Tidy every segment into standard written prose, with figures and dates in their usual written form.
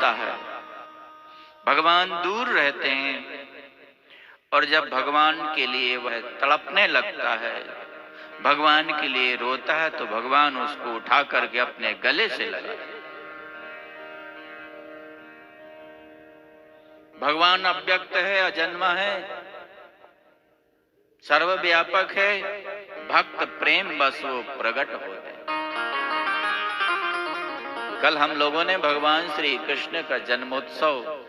होता है, भगवान दूर रहते हैं, और जब भगवान के लिए वह तड़पने लगता है, भगवान के लिए रोता है, तो भगवान उसको उठा करके अपने गले से लगाते। भगवान अव्यक्त है, अजन्मा है, सर्वव्यापक है, भक्त प्रेम बस वो प्रकट होते हैं। कल हम लोगों ने भगवान श्री कृष्ण का जन्मोत्सव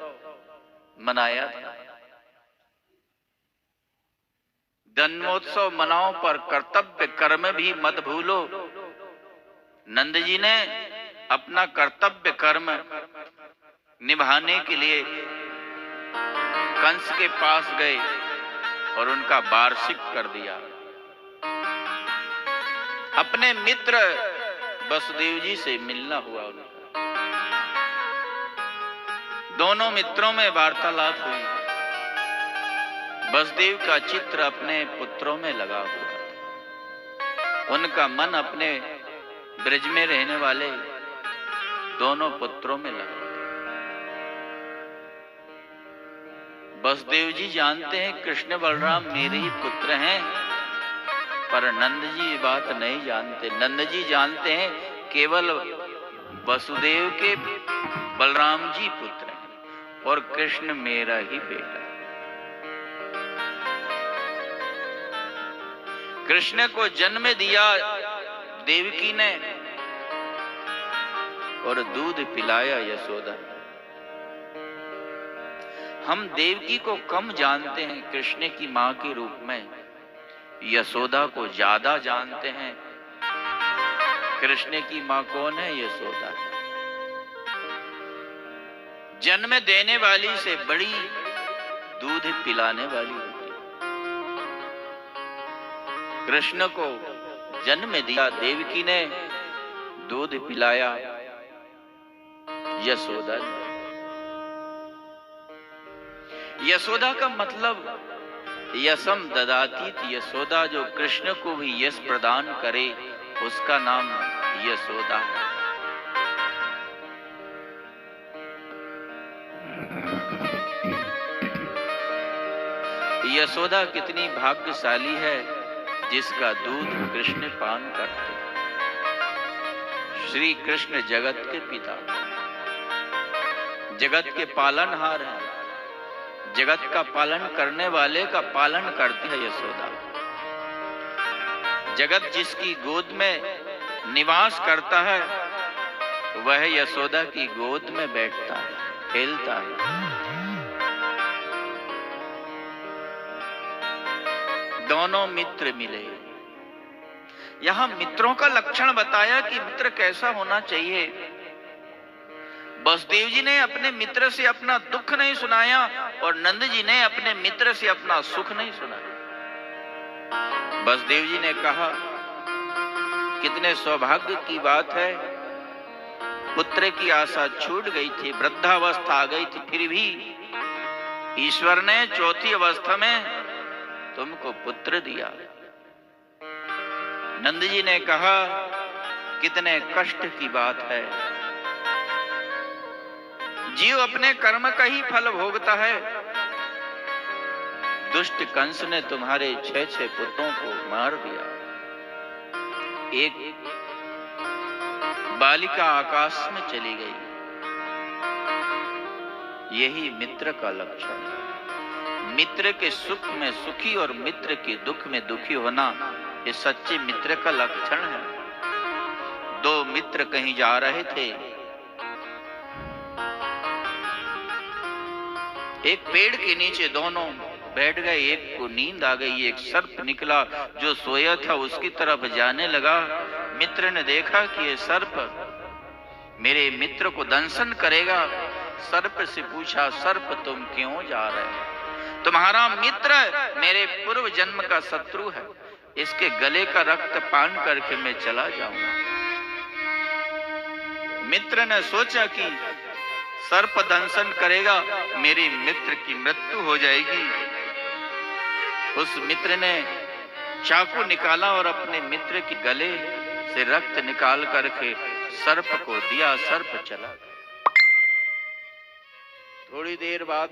मनाया था। जन्मोत्सव मनाओ पर कर्तव्य कर्म भी मत भूलो। नंद जी ने अपना कर्तव्य कर्म निभाने के लिए कंस के पास गए और उनका वार्षिक कर दिया। अपने मित्र वसुदेव जी से मिलना हुआ उनका। दोनों मित्रों में वार्तालाप हुई। वसुदेव का चित्र अपने पुत्रों में लगा हुआ था। उनका मन अपने ब्रज में रहने वाले दोनों पुत्रों में लगा। वसुदेव जी जानते हैं कृष्ण बलराम मेरे ही पुत्र हैं, पर नंद जी ये बात नहीं जानते। नंद जी जानते हैं केवल वसुदेव के बलराम जी पुत्र हैं और कृष्ण मेरा ही बेटा। कृष्ण को जन्म दिया देवकी ने और दूध पिलाया यशोदा। हम देवकी को कम जानते हैं कृष्ण की मां के रूप में, यशोदा को ज्यादा जानते हैं। कृष्ण की मां कौन है? यशोदा। जन्म देने वाली से बड़ी दूध पिलाने वाली होती। कृष्ण को जन्म दिया देवकी ने, दूध पिलाया यशोदा ने। यशोदा का मतलब यशम ददाती, यशोदा जो कृष्ण को भी यश प्रदान करे, उसका नाम यशोदा है। यशोदा कितनी भाग्यशाली है जिसका दूध कृष्ण पान करते। श्री कृष्ण जगत के पिता, जगत के पालनहार हैं। जगत का पालन करने वाले का पालन करती है यशोदा। जगत जिसकी गोद में निवास करता है, वह यशोदा की गोद में बैठता है, खेलता है। दोनों मित्र मिले। यहां मित्रों का लक्षण बताया कि मित्र कैसा होना चाहिए। वसुदेव जी ने अपने मित्र से अपना दुख नहीं सुनाया और नंद जी ने अपने मित्र से अपना सुख नहीं सुनाया। वसुदेव जी ने कहा, कितने सौभाग्य की बात है, पुत्र की आशा छूट गई थी, वृद्धावस्था आ गई थी, फिर भी ईश्वर ने चौथी अवस्था में तुमको पुत्र दिया। नंद जी ने कहा, कितने कष्ट की बात है, जीव अपने कर्म का ही फल भोगता है। दुष्ट कंस ने तुम्हारे 6 पुत्रों को मार दिया। एक बालिका आकाश में चली गई। यही मित्र का लक्षण है। मित्र के सुख में सुखी और मित्र के दुख में दुखी होना, ये सच्चे मित्र का लक्षण है। दो मित्र कहीं जा रहे थे। एक पेड़ के नीचे दोनों बैठ गए। एक को नींद आ गई। एक सर्प निकला जो सोया था, उसकी तरफ जाने लगा। मित्र ने देखा कि ये सर्प मेरे मित्र को दंशन करेगा। सर्प से पूछा, सर्प तुम क्यों जा रहे हो? तुम्हारा मित्र मेरे पूर्व जन्म का शत्रु है, इसके गले का रक्त पान करके मैं चला जाऊंगा। मित्र ने सोचा कि सर्प दंशन करेगा, मेरे मित्र की मृत्यु हो जाएगी। उस मित्र ने चाकू निकाला और अपने मित्र के गले से रक्त निकाल करके सर्प को दिया। सर्प चला गया। थोड़ी देर बाद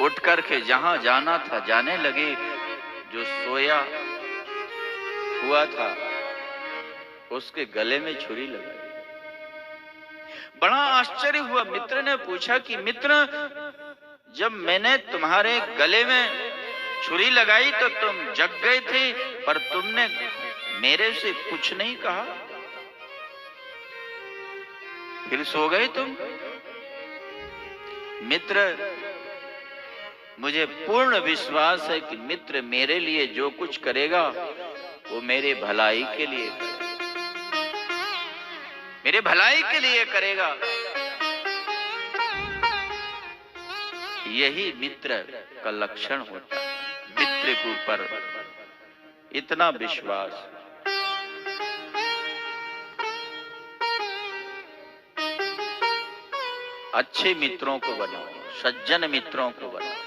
उठ करके जहां जाना था जाने लगे। जो सोया हुआ था उसके गले में छुरी लगाई। बड़ा आश्चर्य हुआ। मित्र ने पूछा कि मित्र, जब मैंने तुम्हारे गले में छुरी लगाई तो तुम जग गए थे, पर तुमने मेरे से कुछ नहीं कहा, फिर सो गए तुम। मित्र, मुझे पूर्ण विश्वास है कि मित्र मेरे लिए जो कुछ करेगा वो मेरे भलाई के लिए करेगा, मेरे भलाई के लिए करेगा। यही मित्र का लक्षण होता है। मित्र के ऊपर इतना विश्वास। अच्छे मित्रों को बनाओ, सज्जन मित्रों को बनाओ,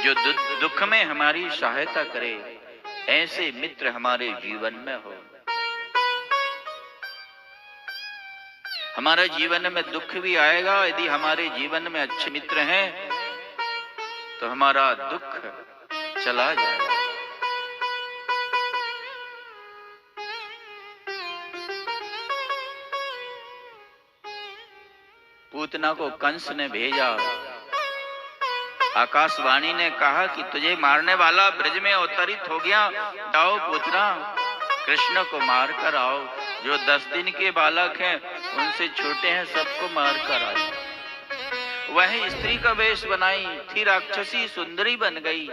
जो दुख में हमारी सहायता करे। ऐसे मित्र हमारे जीवन में हो। हमारे जीवन में दुख भी आएगा, यदि हमारे जीवन में अच्छे मित्र हैं तो हमारा दुख चला जाएगा। पूतना को कंस ने भेजा। आकाशवाणी ने कहा कि तुझे मारने वाला ब्रज में अवतरित हो गया, जाओ पूतना, कृष्ण को मार कर आओ। जो 10 दिन के बालक हैं, उनसे छोटे हैं, सबको मार कर आओ। वह स्त्री का वेश बनाई थी, राक्षसी सुंदरी बन गई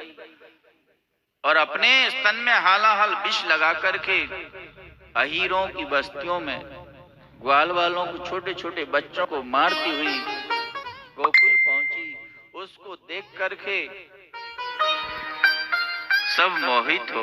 और अपने स्तन में हालाहाल विष लगा करके अहीरों की बस्तियों में ग्वाल वालों को, छोटे छोटे बच्चों को मारती हुई गोकुल पहुंची। उसको देख करके सब मोहित हो